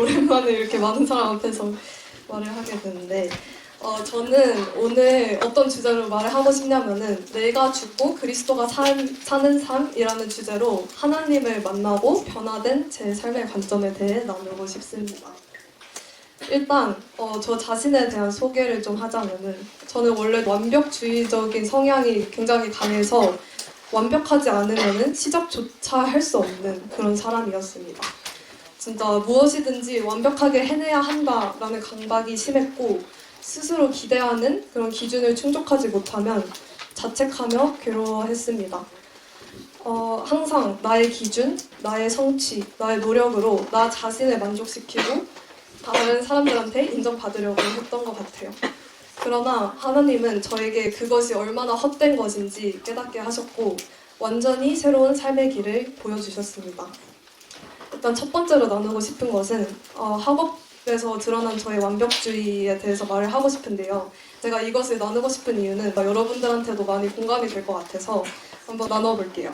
오랜만에 이렇게 많은 사람 앞에서 말을 하게 되는데 저는 오늘 어떤 주제로 말을 하고 싶냐면은 내가 죽고 그리스도가 사는 삶이라는 주제로 하나님을 만나고 변화된 제 삶의 관점에 대해 나누고 싶습니다. 일단 저 자신에 대한 소개를 좀 하자면은 저는 원래 완벽주의적인 성향이 굉장히 강해서 완벽하지 않으면은 시작조차 할 수 없는 그런 사람이었습니다. 진짜 무엇이든지 완벽하게 해내야 한다라는 강박이 심했고 스스로 기대하는 그런 기준을 충족하지 못하면 자책하며 괴로워했습니다. 항상 나의 기준, 나의 성취, 나의 노력으로 나 자신을 만족시키고 다른 사람들한테 인정받으려고 했던 것 같아요. 그러나 하나님은 저에게 그것이 얼마나 헛된 것인지 깨닫게 하셨고 완전히 새로운 삶의 길을 보여주셨습니다. 일단 첫 번째로 나누고 싶은 것은 학업에서 드러난 저의 완벽주의에 대해서 말을 하고 싶은데요. 제가 이것을 나누고 싶은 이유는 여러분들한테도 많이 공감이 될 것 같아서 한번 나눠볼게요.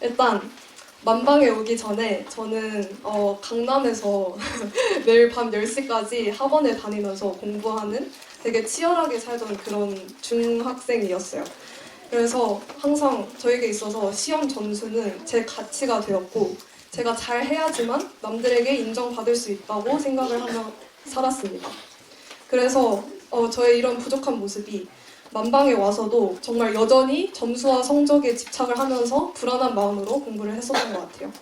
일단 만방에 오기 전에 저는 강남에서 매일 밤 10시까지 학원에 다니면서 공부하는 되게 치열하게 살던 그런 중학생이었어요. 그래서 항상 저에게 있어서 시험 점수는 제 가치가 되었고 제가 잘 해야지만 남들에게 인정받을 수 있다고 생각을 하며 살았습니다. 그래서 저의 이런 부족한 모습이 만방에 와서도 정말 여전히 점수와 성적에 집착을 하면서 불안한 마음으로 공부를 했었던 것 같아요.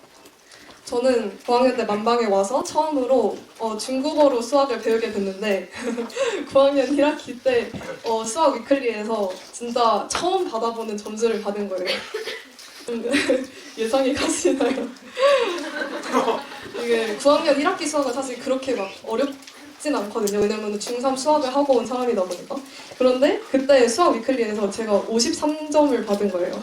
저는 9학년 때 만방에 와서 처음으로 중국어로 수학을 배우게 됐는데 9학년 1학기 때 수학 위클리에서 진짜 처음 받아보는 점수를 받은 거예요. 예상이 가시나요? 이게 9학년 1학기 수학은 사실 그렇게 막 어렵진 않거든요. 왜냐면 중3 수학을 하고 온 사람이다 보니까. 그런데 그때 수학 위클리에서 제가 53점을 받은 거예요.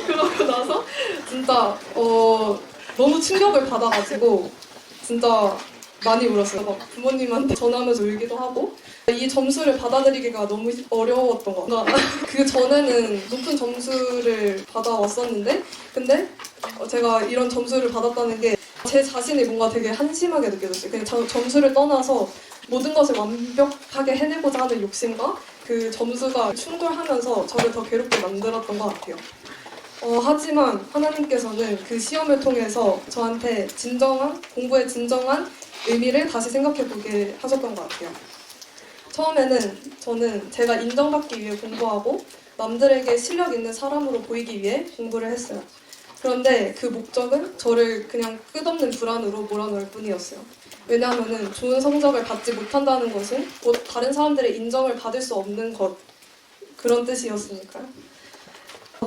그러고 나서 진짜 너무 충격을 받아가지고 진짜 많이 울었어요. 막 부모님한테 전화하면서 울기도 하고 이 점수를 받아들이기가 너무 어려웠던 것 같아요. 그 전에는 높은 점수를 받아왔었는데 근데 제가 이런 점수를 받았다는 게 제 자신이 뭔가 되게 한심하게 느껴졌어요. 그냥 점수를 떠나서 모든 것을 완벽하게 해내고자 하는 욕심과 그 점수가 충돌하면서 저를 더 괴롭게 만들었던 것 같아요. 하지만 하나님께서는 그 시험을 통해서 저한테 공부의 진정한 의미를 다시 생각해보게 하셨던 것 같아요. 처음에는 저는 제가 인정받기 위해 공부하고 남들에게 실력 있는 사람으로 보이기 위해 공부를 했어요. 그런데 그 목적은 저를 그냥 끝없는 불안으로 몰아넣을 뿐이었어요. 왜냐하면 좋은 성적을 받지 못한다는 것은 곧 다른 사람들의 인정을 받을 수 없는 것, 그런 뜻이었으니까요.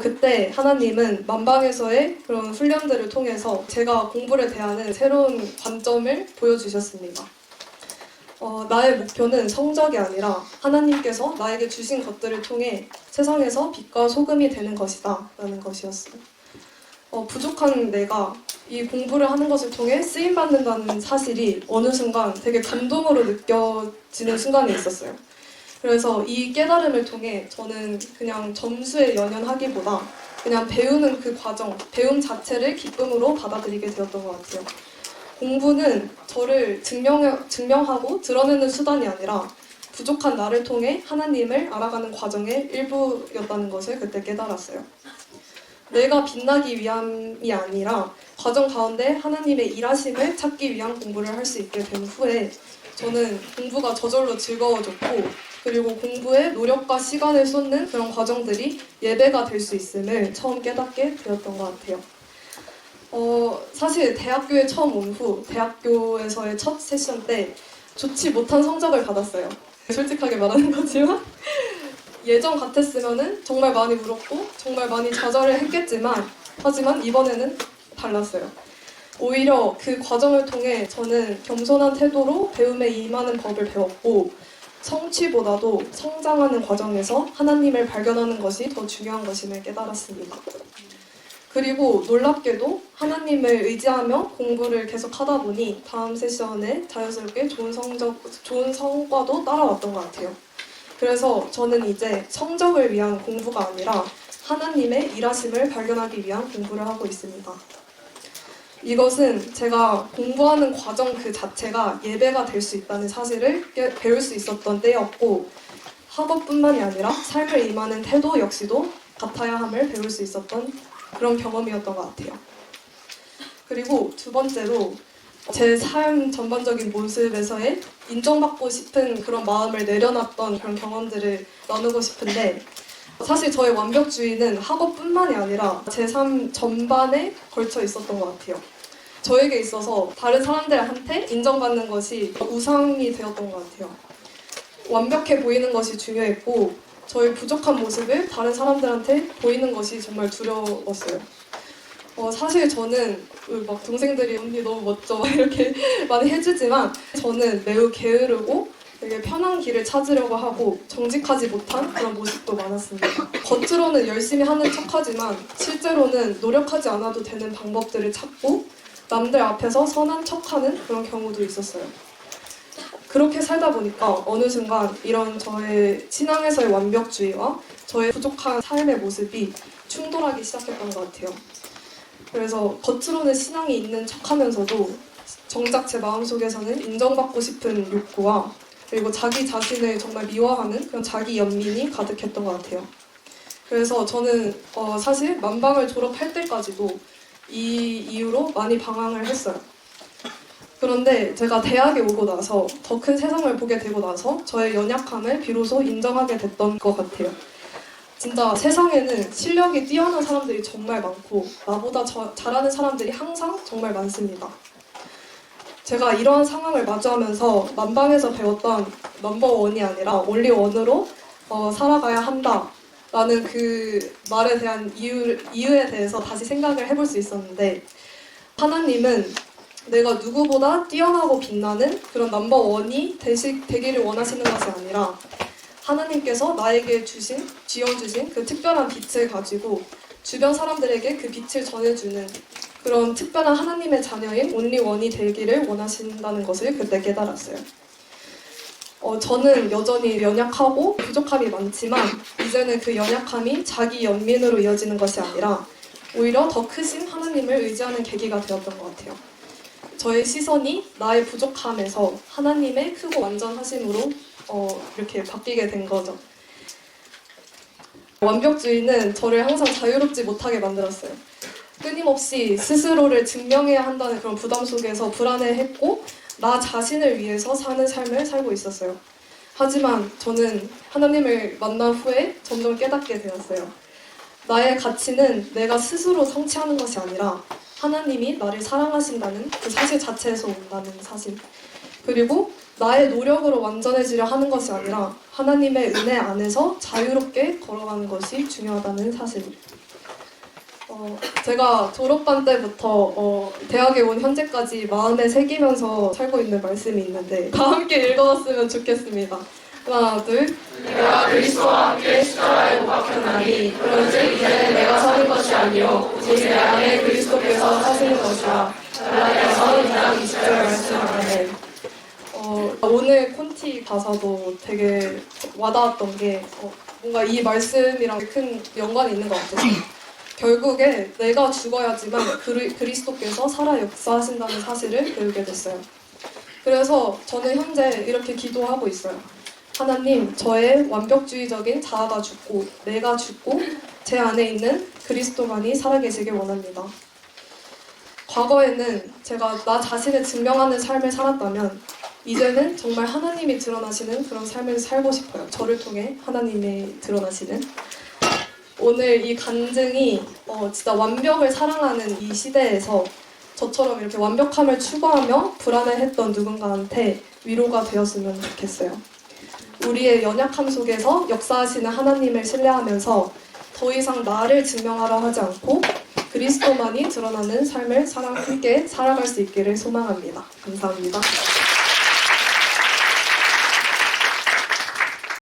그때 하나님은 만방에서의 그런 훈련들을 통해서 제가 공부를 대하는 새로운 관점을 보여주셨습니다. 나의 목표는 성적이 아니라 하나님께서 나에게 주신 것들을 통해 세상에서 빛과 소금이 되는 것이다 라는 것이었어요. 부족한 내가 이 공부를 하는 것을 통해 쓰임받는다는 사실이 어느 순간 되게 감동으로 느껴지는 순간이 있었어요. 그래서 이 깨달음을 통해 저는 그냥 점수에 연연하기보다 그냥 배우는 그 과정, 배움 자체를 기쁨으로 받아들이게 되었던 것 같아요. 공부는 저를 증명하고 드러내는 수단이 아니라 부족한 나를 통해 하나님을 알아가는 과정의 일부였다는 것을 그때 깨달았어요. 내가 빛나기 위함이 아니라 과정 가운데 하나님의 일하심을 찾기 위한 공부를 할 수 있게 된 후에 저는 공부가 저절로 즐거워졌고 그리고 공부에 노력과 시간을 쏟는 그런 과정들이 예배가 될 수 있음을 처음 깨닫게 되었던 것 같아요. 사실 대학교에 처음 온 후 대학교에서의 첫 세션 때 좋지 못한 성적을 받았어요. 솔직하게 말하는 거지만 예전 같았으면은 정말 많이 울었고 정말 많이 좌절을 했겠지만 하지만 이번에는 달랐어요. 오히려 그 과정을 통해 저는 겸손한 태도로 배움에 임하는 법을 배웠고 성취보다도 성장하는 과정에서 하나님을 발견하는 것이 더 중요한 것임을 깨달았습니다. 그리고 놀랍게도 하나님을 의지하며 공부를 계속 하다 보니 다음 세션에 자연스럽게 좋은 성과도 따라왔던 것 같아요. 그래서 저는 이제 성적을 위한 공부가 아니라 하나님의 일하심을 발견하기 위한 공부를 하고 있습니다. 이것은 제가 공부하는 과정 그 자체가 예배가 될 수 있다는 사실을 배울 수 있었던 때였고, 학업뿐만이 아니라 삶을 임하는 태도 역시도 같아야 함을 배울 수 있었던 그런 경험이었던 것 같아요. 그리고 두 번째로 제 삶 전반적인 모습에서의 인정받고 싶은 그런 마음을 내려놨던 그런 경험들을 나누고 싶은데, 사실 저의 완벽주의는 학업뿐만이 아니라 제 삶 전반에 걸쳐 있었던 것 같아요. 저에게 있어서 다른 사람들한테 인정받는 것이 우상이 되었던 것 같아요. 완벽해 보이는 것이 중요했고, 저의 부족한 모습을 다른 사람들한테 보이는 것이 정말 두려웠어요. 사실 저는 막 동생들이 언니 너무 멋져 막 이렇게 많이 해주지만, 저는 매우 게으르고 되게 편한 길을 찾으려고 하고 정직하지 못한 그런 모습도 많았습니다. 겉으로는 열심히 하는 척하지만 실제로는 노력하지 않아도 되는 방법들을 찾고 남들 앞에서 선한 척하는 그런 경우도 있었어요. 그렇게 살다 보니까 어느 순간 이런 저의 신앙에서의 완벽주의와 저의 부족한 삶의 모습이 충돌하기 시작했던 것 같아요. 그래서 겉으로는 신앙이 있는 척하면서도 정작 제 마음속에서는 인정받고 싶은 욕구와 그리고 자기 자신을 정말 미워하는 그런 자기 연민이 가득했던 것 같아요. 그래서 저는 사실 만방을 졸업할 때까지도 이 이유로 많이 방황을 했어요. 그런데 제가 대학에 오고 나서 더 큰 세상을 보게 되고 나서 저의 연약함을 비로소 인정하게 됐던 것 같아요. 진짜 세상에는 실력이 뛰어난 사람들이 정말 많고 나보다 잘하는 사람들이 항상 정말 많습니다. 제가 이러한 상황을 마주하면서 만방에서 배웠던 넘버원이 아니라 올리원으로 살아가야 한다라는 그 말에 대한 이유에 대해서 다시 생각을 해볼 수 있었는데, 하나님은 내가 누구보다 뛰어나고 빛나는 그런 넘버원이 되기를 원하시는 것이 아니라 하나님께서 나에게 쥐어주신 그 특별한 빛을 가지고 주변 사람들에게 그 빛을 전해주는 그런 특별한 하나님의 자녀인 온리원이 되기를 원하신다는 것을 그때 깨달았어요. 저는 여전히 연약하고 부족함이 많지만 이제는 그 연약함이 자기 연민으로 이어지는 것이 아니라 오히려 더 크신 하나님을 의지하는 계기가 되었던 것 같아요. 저의 시선이 나의 부족함에서 하나님의 크고 완전하심으로 이렇게 바뀌게 된 거죠. 완벽주의는 저를 항상 자유롭지 못하게 만들었어요. 끊임없이 스스로를 증명해야 한다는 그런 부담 속에서 불안해했고 나 자신을 위해서 사는 삶을 살고 있었어요. 하지만 저는 하나님을 만난 후에 점점 깨닫게 되었어요. 나의 가치는 내가 스스로 성취하는 것이 아니라 하나님이 나를 사랑하신다는 그 사실 자체에서 온다는 사실. 그리고 나의 노력으로 완전해지려 하는 것이 아니라 하나님의 은혜 안에서 자유롭게 걸어가는 것이 중요하다는 사실. 제가 졸업반 때부터 대학에 온 현재까지 마음에 새기면서 살고 있는 말씀이 있는데 다 함께 읽어봤으면 좋겠습니다. 하나, 둘. 내가 그리스도와 함께 십자가에 못 박혔나니 그런즉 이제는 내가 사는 것이 아니요 오직 내 안에 그리스도께서 사시는 것이라. 갈라디아서 2장 20절 말씀하네. 오늘 콘티 가사도 되게 와닿았던 게 뭔가 이 말씀이랑 큰 연관이 있는 것 같아요. 결국에 내가 죽어야지만 그리스도께서 살아 역사하신다는 사실을 배우게 됐어요. 그래서 저는 현재 이렇게 기도하고 있어요. 하나님, 저의 완벽주의적인 자아가 죽고 내가 죽고 제 안에 있는 그리스도만이 살아계시길 원합니다. 과거에는 제가 나 자신을 증명하는 삶을 살았다면 이제는 정말 하나님이 드러나시는 그런 삶을 살고 싶어요. 저를 통해 하나님이 드러나시는. 오늘 이 간증이 진짜 완벽을 사랑하는 이 시대에서 저처럼 이렇게 완벽함을 추구하며 불안해했던 누군가한테 위로가 되었으면 좋겠어요. 우리의 연약함 속에서 역사하시는 하나님을 신뢰하면서 더 이상 나를 증명하려 하지 않고 그리스도만이 드러나는 삶을 함께 살아갈 수 있기를 소망합니다. 감사합니다.